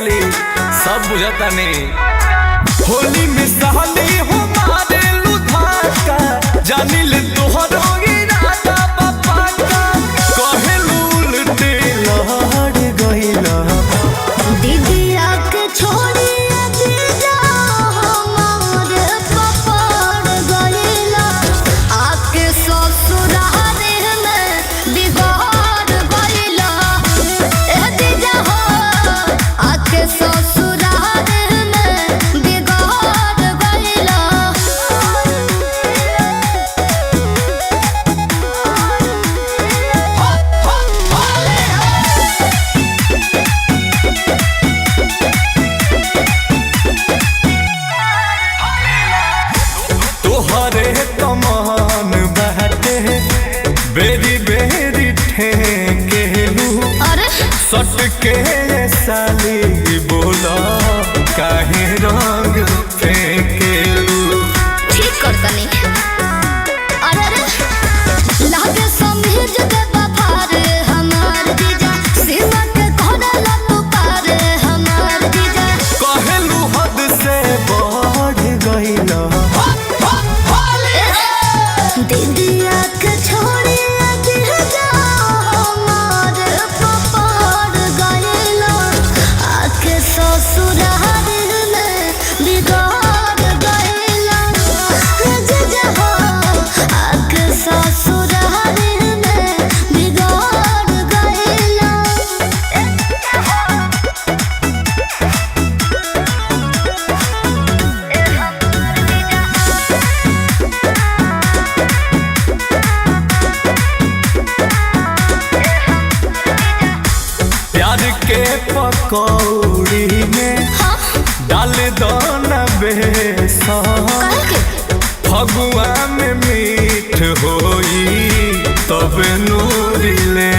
साली सब बुझता नहीं। होली में साली हो मारे लुधाका जानिल तोहरो इरादा बापा का कहेलू उल्टे लहड़ गइला दीदिया के छोड़ी दीजा हमारे पपड़ गइला आके ससुराल में बिगाड़ गइला ए दीजा हो आके ससुराल में बिगाड़ गइला। तोहरे तमान बहते बेरी बेरी ठेकेलू अरे सट के साली बोला काहे रंग फेंकेलू। ठीक करता नहीं अरे अरे लागे समझ दे बाफार हमार जीजा सीमा के कोडला तू पार हमार जीजा कहेलू हद से बढ़ गइला दीदिया के छोड़ी दीजा हमार पपड़ गइला आके ससुराल में बिगाड़ गइला जीजा हो आके ससुराल में बिगाड़ गइला। प्यार के पकौड़ी में डाल दो न बेसन काहे के फगुआ में मीठ होई तब नूरी ले